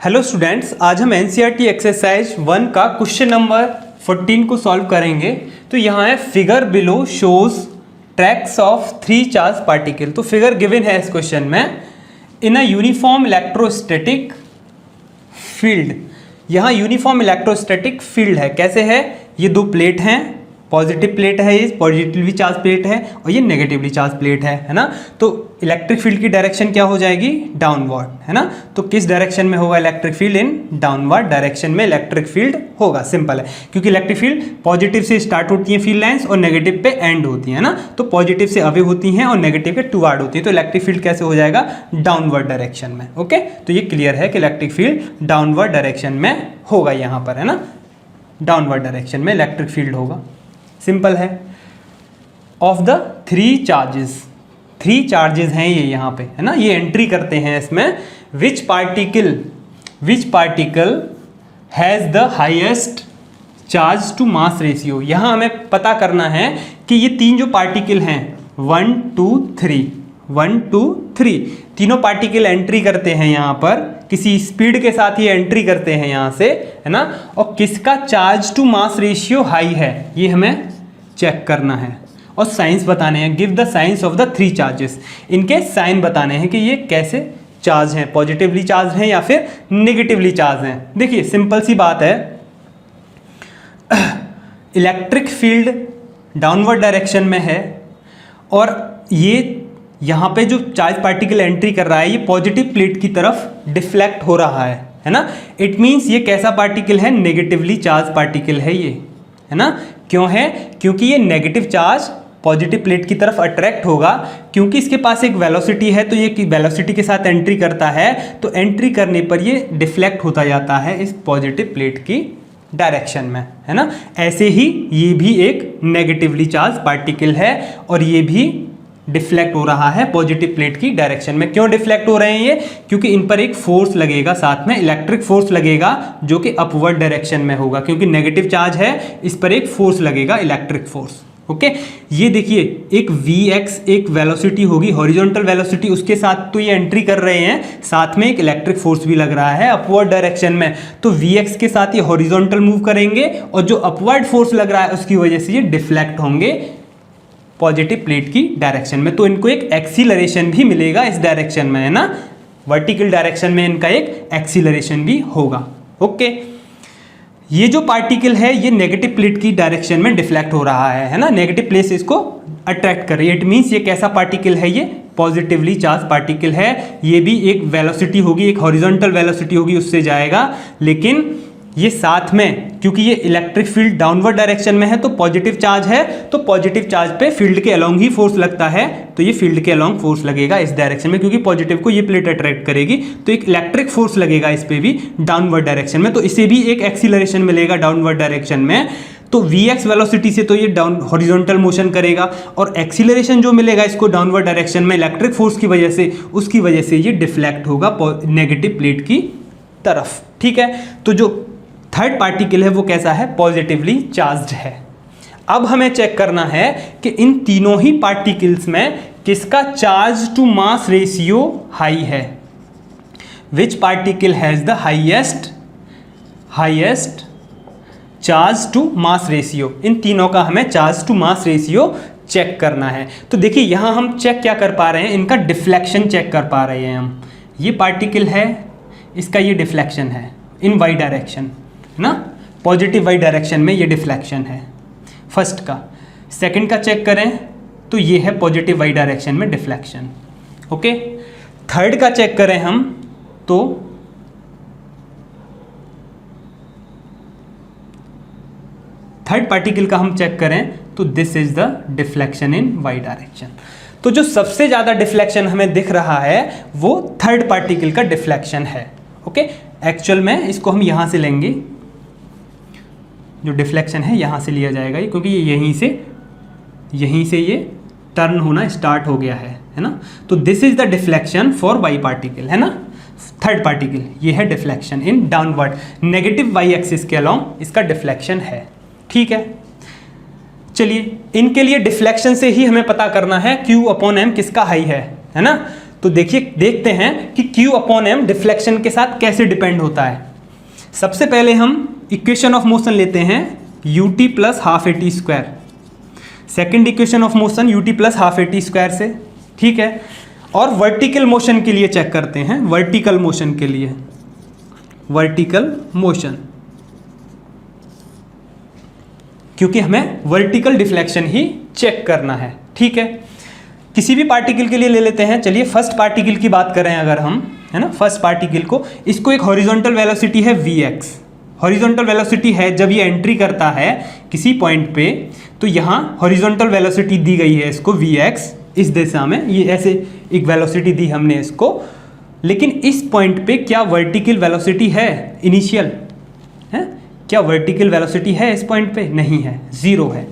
Hello students, आज हम NCERT exercise 1 का क्वेश्चन नंबर 14 को सॉल्व करेंगे। तो यहाँ है figure below shows tracks of 3 charge particle. तो फिगर गिवन है इस क्वेश्चन में इन अ यूनिफॉर्म इलेक्ट्रोस्टैटिक फील्ड। यहाँ यूनिफॉर्म इलेक्ट्रोस्टैटिक फील्ड है। कैसे है? ये दो प्लेट हैं, पॉजिटिव प्लेट है, ये पॉजिटिवली चार्ज प्लेट है और ये नेगेटिवली चार्ज प्लेट है ना। तो इलेक्ट्रिक फील्ड की डायरेक्शन क्या हो जाएगी? डाउनवर्ड, है ना। तो किस डायरेक्शन में होगा electric field? In downward direction में इलेक्ट्रिक फील्ड होगा। सिंपल है, क्योंकि इलेक्ट्रिक फील्ड पॉजिटिव से स्टार्ट होती है फील्ड लाइंस और नेगेटिव पे एंड होती है ना। तो पॉजिटिव से अवे होती हैं और नेगेटिव के टुवार्ड होती है। तो इलेक्ट्रिक फील्ड कैसे हो जाएगा? डाउनवर्ड डायरेक्शन में। ओके, तो ये क्लियर है कि इलेक्ट्रिक फील्ड डाउनवर्ड डायरेक्शन में होगा यहाँ पर, है ना। डाउनवर्ड डायरेक्शन में इलेक्ट्रिक फील्ड होगा। सिंपल है। ऑफ द 3 चार्जेस हैं ये यहाँ पे, है ना। ये एंट्री करते हैं इसमें। Which particle has the highest charge to mass ratio. यहाँ हमें पता करना है कि ये 3 जो पार्टिकल हैं 1 2 3 तीनों पार्टिकल एंट्री करते हैं यहाँ पर, किसी स्पीड के साथ ये एंट्री करते हैं यहाँ से, है ना। और किसका charge to mass ratio high है ये हमें चेक करना है और साइंस बताने हैं। Give the science of the 3 charges. इनके साइन बताने हैं कि ये कैसे चार्ज हैं, पॉजिटिवली चार्ज हैं या फिर नेगेटिवली चार्ज हैं। देखिए सिंपल सी बात है, इलेक्ट्रिक फील्ड डाउनवर्ड डायरेक्शन में है और ये यहाँ पे जो चार्ज पार्टिकल एंट्री कर रहा है ये पॉजिटिव प्लेट की तरफ डिफ्लेक्ट हो रहा है ना। इट मीन्स ये कैसा पार्टिकल है? नेगेटिवली चार्ज पार्टिकल है ये, है ना। क्यों है? क्योंकि ये नेगेटिव चार्ज पॉजिटिव प्लेट की तरफ अट्रैक्ट होगा, क्योंकि इसके पास एक वेलोसिटी है। तो ये वेलोसिटी के साथ एंट्री करता है, तो एंट्री करने पर ये डिफ्लेक्ट होता जाता है इस पॉजिटिव प्लेट की डायरेक्शन में, है ना। ऐसे ही ये भी एक नेगेटिवली चार्ज पार्टिकल है और ये भी डिफ्लेक्ट हो रहा है पॉजिटिव प्लेट की डायरेक्शन में। क्यों डिफ्लेक्ट हो रहे हैं ये? क्योंकि इन पर एक फोर्स लगेगा, साथ में इलेक्ट्रिक फोर्स लगेगा जो कि अपवर्ड डायरेक्शन में होगा, क्योंकि नेगेटिव चार्ज है, इस पर एक फोर्स लगेगा, इलेक्ट्रिक फोर्स। ओके, ये देखिए एक Vx एक वेलोसिटी होगी, हॉरिजॉन्टल वेलोसिटी, उसके साथ तो ये एंट्री कर रहे हैं, साथ में एक इलेक्ट्रिक फोर्स भी लग रहा है अपवर्ड डायरेक्शन में। तो Vx के साथ ये हॉरिजॉन्टल मूव करेंगे और जो अपवर्ड फोर्स लग रहा है उसकी वजह से ये डिफ्लेक्ट होंगे पॉजिटिव प्लेट की डायरेक्शन में। तो इनको एक एक्सीलरेशन भी मिलेगा इस डायरेक्शन में, है ना। वर्टिकल डायरेक्शन में इनका एक एक्सीलरेशन भी होगा। ओके, ये जो पार्टिकल है ये नेगेटिव प्लेट की डायरेक्शन में डिफ्लेक्ट हो रहा है ना। नेगेटिव प्लेट से इसको अट्रैक्ट कर रही है। इट मीन्स ये कैसा पार्टिकल है? ये पॉजिटिवली चार्ज पार्टिकल है। ये भी एक वेलोसिटी होगी, एक हॉरिजॉन्टल वेलोसिटी होगी, उससे जाएगा। लेकिन ये साथ में, क्योंकि ये इलेक्ट्रिक फील्ड डाउनवर्ड डायरेक्शन में है तो पॉजिटिव चार्ज है, तो पॉजिटिव चार्ज पे फील्ड के अलोंग ही फोर्स लगता है। तो ये फील्ड के अलोंग फोर्स लगेगा इस डायरेक्शन में, क्योंकि पॉजिटिव को ये प्लेट अट्रैक्ट करेगी, तो एक इलेक्ट्रिक फोर्स लगेगा इस पे भी डाउनवर्ड डायरेक्शन में। तो इसे भी एक एक्सीलरेशन मिलेगा डाउनवर्ड डायरेक्शन में। तो Vx वेलोसिटी से तो ये डाउन हॉरिजॉन्टल मोशन करेगा और एक्सीलरेशन जो मिलेगा इसको डाउनवर्ड डायरेक्शन में इलेक्ट्रिक फोर्स की वजह से, उसकी वजह से ये डिफ्लेक्ट होगा नेगेटिव प्लेट की तरफ। ठीक है, तो जो थर्ड पार्टिकल है वो कैसा है? पॉजिटिवली चार्ज्ड है। अब हमें चेक करना है कि इन तीनों ही पार्टिकल्स में किसका charge to mass ratio high है। Which particle has the highest charge to mass ratio. इन तीनों का हमें charge to mass ratio check करना है। तो देखिए यहां हम चेक क्या कर पा रहे हैं? इनका डिफ्लेक्शन चेक कर पा रहे हैं हम। ये पार्टिकल है, इसका ये डिफ्लेक्शन है इन वाई डायरेक्शन ना, पॉजिटिव वाई डायरेक्शन में ये डिफ्लेक्शन है फर्स्ट का। सेकंड का चेक करें तो ये है पॉजिटिव वाई डायरेक्शन में डिफ्लेक्शन। ओके, थर्ड का चेक करें हम तो थर्ड पार्टिकल का हम चेक करें तो this is the deflection in Y direction. तो जो सबसे ज्यादा डिफ्लेक्शन हमें दिख रहा है वो थर्ड पार्टिकल का डिफ्लेक्शन है। ओके, एक्चुअल में इसको हम यहां से लेंगे, जो डिफ्लेक्शन है यहाँ से लिया जाएगा ये, क्योंकि ये यहीं से ये टर्न होना स्टार्ट हो गया है ना। तो this is the deflection for Y particle, है ना। थर्ड पार्टिकल ये है deflection in downward negative Y axis के अलोंग इसका डिफ्लेक्शन है। ठीक है, चलिए इनके लिए डिफ्लेक्शन से ही हमें पता करना है Q/M किसका हाई है ना। तो देखते हैं कि Q अपॉन M डिफ्लेक्शन के साथ कैसे डिपेंड होता है। सबसे पहले हम इक्वेशन ऑफ मोशन लेते हैं ut plus half A T square, second equation of motion ut plus half A T square से, ठीक है। और वर्टिकल मोशन के लिए चेक करते हैं, वर्टिकल मोशन के लिए, वर्टिकल मोशन, क्योंकि हमें वर्टिकल डिफ्लेक्शन ही चेक करना है, ठीक है। किसी भी पार्टिकल के लिए ले लेते हैं, चलिए फर्स्ट पार्टिकल की बात करें अगर हम, है ना, फर्स्ट पार्टिकल को, इसको एक हॉरिजॉन्टल वेलोसिटी है vx, हॉरिजॉन्टल वेलोसिटी है जब ये एंट्री करता है किसी पॉइंट पे, तो यहाँ हॉरिजॉन्टल वेलोसिटी दी गई है इसको vx, इस दिशा में ये ऐसे एक वेलोसिटी दी हमने इसको, लेकिन इस पॉइंट पे क्या वर्टिकल वेलोसिटी है इनिशियल है, क्या वर्टिकल वेलोसिटी है इस पॉइंट पे? नहीं है, जीरो है।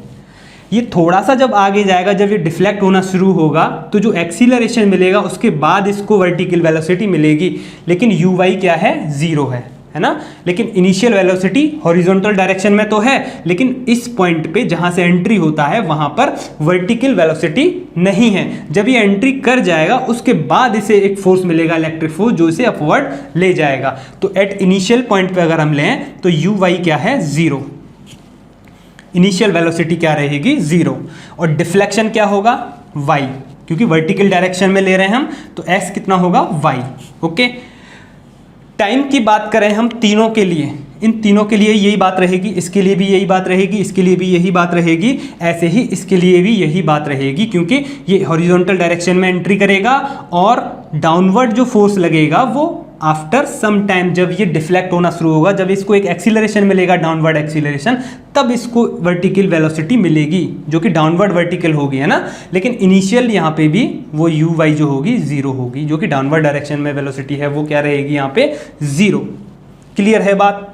ये थोड़ा सा जब आगे जाएगा, जब ये डिफ्लेक्ट होना शुरू होगा, तो जो एक्सीलरेशन मिलेगा उसके बाद इसको वर्टिकल वेलोसिटी मिलेगी, लेकिन यू वाई क्या है? जीरो है ना। लेकिन इनिशियल वेलोसिटी हॉरिजॉन्टल डायरेक्शन में तो है, लेकिन इस पॉइंट पे जहां से एंट्री होता है वहां पर वर्टिकल वेलोसिटी नहीं है। जब ये एंट्री कर जाएगा उसके बाद इसे एक फोर्स मिलेगा, इलेक्ट्रिक फोर्स, जो इसे अपवर्ड ले जाएगा। तो एट इनिशियल पॉइंट पे अगर हम लें तो यू वाई क्या है? जीरो, इनिशियल वेलोसिटी क्या रहेगी? जीरो। और डिफ्लेक्शन क्या होगा? वाई, क्योंकि वर्टिकल डायरेक्शन में ले रहे हैं हम, तो एक्स कितना होगा? वाई। ओके, टाइम की बात करें हम तीनों के लिए, इन तीनों के लिए यही बात रहेगी, इसके लिए भी यही बात रहेगी, इसके लिए भी यही बात रहेगी, ऐसे ही इसके लिए भी यही बात रहेगी, क्योंकि ये हॉरिजॉन्टल डायरेक्शन में एंट्री करेगा और डाउनवर्ड जो फोर्स लगेगा वो आफ्टर सम टाइम, जब ये डिफ्लेक्ट होना शुरू होगा, जब इसको एक एक्सीलरेशन मिलेगा, डाउनवर्ड एक्सीलरेशन, तब इसको वर्टिकल वेलोसिटी मिलेगी, जो कि डाउनवर्ड वर्टिकल होगी, है ना। लेकिन इनिशियल यहाँ पे भी वो यू वाई जो होगी जीरो होगी, जो कि डाउनवर्ड डायरेक्शन में वेलोसिटी है वो क्या रहेगी यहाँ पे? जीरो। क्लियर है बात?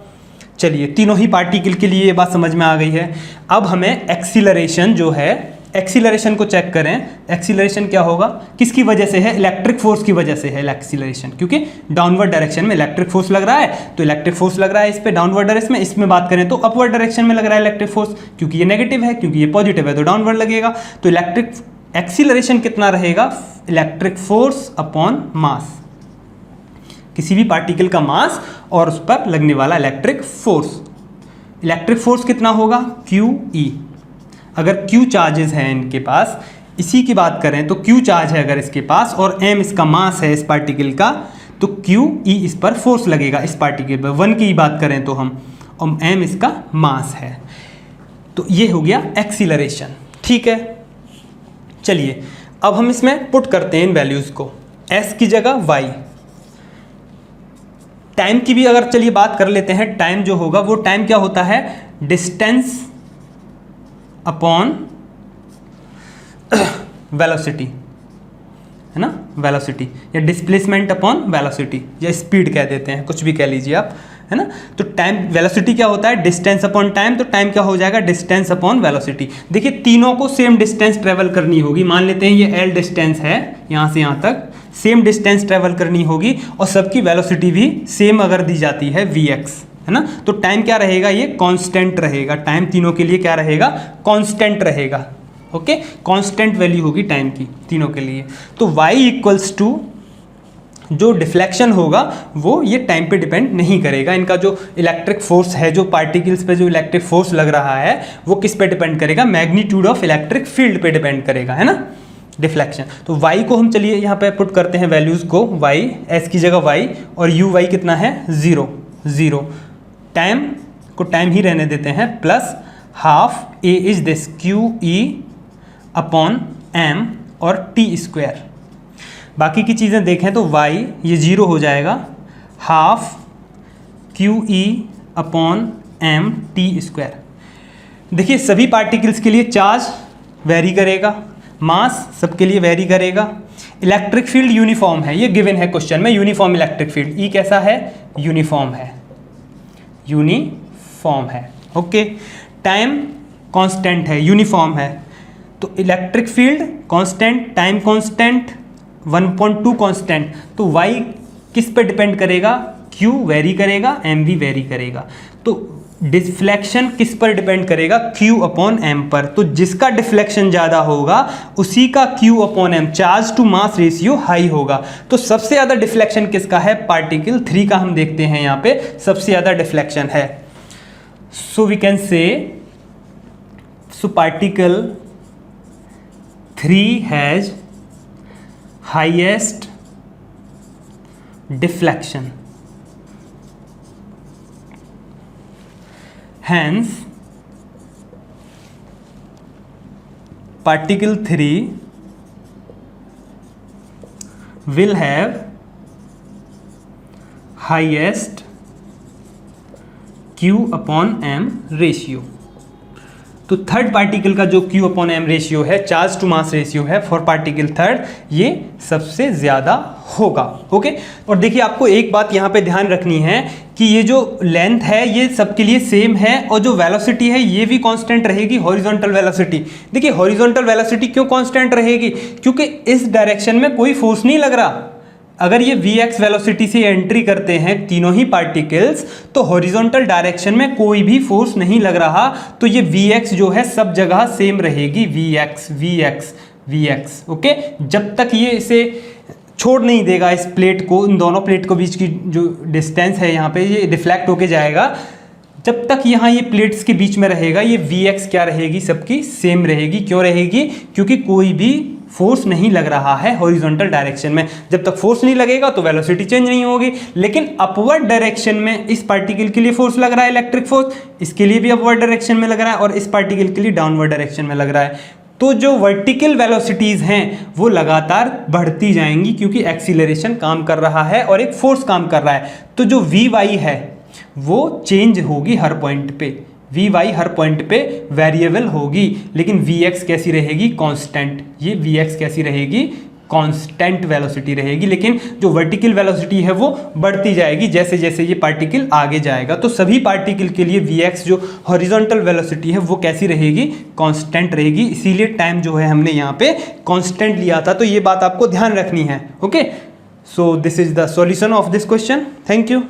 चलिए, तीनों ही पार्टिकल के लिए ये बात समझ में आ गई है। अब हमें एक्सीलरेशन जो है, एक्सीलरेशन को चेक करें। एक्सीलरेशन क्या होगा? किसकी वजह से है? इलेक्ट्रिक फोर्स की वजह से है एक्सीलरेशन, क्योंकि डाउनवर्ड डायरेक्शन में इलेक्ट्रिक फोर्स लग रहा है, तो इलेक्ट्रिक फोर्स लग रहा है इस पे डाउनवर्ड डायरेक्शन में। इसमें बात करें तो अपवर्ड डायरेक्शन में लग रहा है इलेक्ट्रिक फोर्स, क्योंकि ये नेगेटिव है, क्योंकि ये पॉजिटिव है तो डाउनवर्ड लगेगा। तो इलेक्ट्रिक एक्सीलरेशन कितना रहेगा? इलेक्ट्रिक फोर्स अपॉन मास, किसी भी पार्टिकल का मास और उस पर लगने वाला इलेक्ट्रिक फोर्स। इलेक्ट्रिक फोर्स कितना होगा? QE। अगर Q चार्जेस हैं इनके पास, इसी की बात करें तो Q चार्ज है अगर इसके पास और M इसका मास है इस पार्टिकल का, तो QE इस पर फोर्स लगेगा, इस पार्टिकल पर 1 की बात करें तो हम, और M इसका मास है। तो ये हो गया एक्सीलरेशन, ठीक है। चलिए अब हम इसमें पुट करते हैं इन वैल्यूज़ को, S की जगह Y। टाइम की भी अगर चलिए बात कर लेते हैं, टाइम जो होगा वो टाइम क्या होता है? डिस्टेंस अपॉन वेलोसिटी, है ना, वेलोसिटी, या डिस्प्लेसमेंट अपॉन वेलोसिटी, या स्पीड कह देते हैं, कुछ भी कह लीजिए आप, है ना। तो टाइम, वेलोसिटी क्या होता है? डिस्टेंस अपॉन टाइम, तो टाइम क्या हो जाएगा? Distance upon velocity. देखिए तीनों को सेम डिस्टेंस ट्रेवल करनी होगी, मान लेते हैं ये L डिस्टेंस है, यहाँ से यहाँ तक सेम डिस्टेंस ट्रेवल करनी होगी, और सबकी वेलोसिटी भी सेम अगर दी जाती है Vx, है ना, तो टाइम क्या रहेगा? ये कांस्टेंट रहेगा। टाइम तीनों के लिए क्या रहेगा? कांस्टेंट रहेगा। ओके, कांस्टेंट वैल्यू होगी टाइम की तीनों के लिए। तो y इक्वल्स टू जो डिफ्लेक्शन होगा वो ये टाइम पे डिपेंड नहीं करेगा। इनका जो इलेक्ट्रिक फोर्स है, जो पार्टिकल्स पे जो इलेक्ट्रिक फोर्स लग रहा है, वो किस पे डिपेंड करेगा? मैग्नीट्यूड ऑफ इलेक्ट्रिक फील्ड पे डिपेंड करेगा, है ना, डिफ्लेक्शन। तो y को हम चलिए यहाँ पे पुट करते हैं वैल्यूज़ को, y, s की जगह y, और u y कितना है? Zero, zero. टाइम को टाइम ही रहने देते हैं, plus half a is this QE upon m और t स्क्वायर। बाकी की चीज़ें देखें तो y ये जीरो हो जाएगा, half QE upon m t square. देखिए सभी पार्टिकल्स के लिए चार्ज वेरी करेगा, मास सबके लिए वेरी करेगा। इलेक्ट्रिक फील्ड यूनिफॉर्म है, ये गिवन है क्वेश्चन में, यूनिफॉर्म इलेक्ट्रिक फील्ड। ई कैसा है? यूनिफॉर्म है, यूनिफॉर्म है। ओके, टाइम कांस्टेंट है, यूनिफॉर्म है, तो electric field constant, time constant, 1.2 constant. तो y किस पे डिपेंड करेगा? Q वेरी करेगा, M भी वेरी करेगा। तो डिफ्लेक्शन किस पर डिपेंड करेगा, Q अपॉन एम पर। तो जिसका डिफ्लेक्शन ज़्यादा होगा उसी का Q upon M, charge to mass ratio high होगा। तो सबसे ज़्यादा डिफ्लेक्शन किसका है, पार्टिकल 3 का हम देखते हैं यहाँ पे सबसे ज़्यादा डिफ्लेक्शन है। सो we can say, so particle 3 has highest deflection, hence particle 3 will have highest Q upon m ratio। तो थर्ड पार्टिकल का जो Q अपॉन एम रेशियो है, चार्ज टू मास रेशियो है फॉर पार्टिकल थर्ड, ये सबसे ज़्यादा होगा। ओके, और देखिए आपको एक बात यहाँ पे ध्यान रखनी है कि ये जो लेंथ है ये सबके लिए सेम है और जो वेलोसिटी है ये भी कांस्टेंट रहेगी, हॉरिजॉन्टल वेलोसिटी। देखिए हॉरिजॉन्टल वेलोसिटी क्यों कांस्टेंट रहेगी, क्योंकि इस डायरेक्शन में कोई फोर्स नहीं लग रहा। अगर ये Vx वेलोसिटी से एंट्री करते हैं तीनों ही पार्टिकल्स, तो हॉरिजॉन्टल डायरेक्शन में कोई भी फोर्स नहीं लग रहा, तो ये Vx जो है सब जगह सेम रहेगी, Vx Vx Vx। ओके, जब तक ये इसे छोड़ नहीं देगा इस प्लेट को, इन दोनों प्लेट को बीच की जो डिस्टेंस है यहाँ पे ये रिफ्लेक्ट होके जाएगा, जब तक यहाँ ये प्लेट्स के बीच में रहेगा ये Vx क्या रहेगी, सबकी सेम रहेगी। क्यों रहेगी, क्योंकि कोई भी फोर्स नहीं लग रहा है हॉरिजॉन्टल डायरेक्शन में। जब तक फोर्स नहीं लगेगा तो वेलोसिटी चेंज नहीं होगी, लेकिन अपवर्ड डायरेक्शन में इस पार्टिकल के लिए फोर्स लग रहा है, इलेक्ट्रिक फोर्स, इसके लिए भी अपवर्ड डायरेक्शन में लग रहा है और इस पार्टिकल के लिए डाउनवर्ड डायरेक्शन में लग रहा है। तो जो वर्टिकल वेलोसिटीज़ हैं वो लगातार बढ़ती जाएंगी क्योंकि एक्सीलरेशन काम कर रहा है और एक फोर्स काम कर रहा है। तो जो Vy है वो चेंज होगी हर पॉइंट पे, Vy हर पॉइंट पे वेरिएबल होगी, लेकिन Vx कैसी रहेगी, कांस्टेंट। ये Vx कैसी रहेगी, कांस्टेंट वेलोसिटी रहेगी, लेकिन जो वर्टिकल वेलोसिटी है वो बढ़ती जाएगी जैसे जैसे ये पार्टिकल आगे जाएगा। तो सभी पार्टिकल के लिए Vx जो हॉरिजॉन्टल वेलोसिटी है वो कैसी रहेगी, कांस्टेंट रहेगी। इसीलिए टाइम जो है हमने यहाँ पे कांस्टेंट लिया था, तो ये बात आपको ध्यान रखनी है। Okay, so this is the solution of this question. Thank you.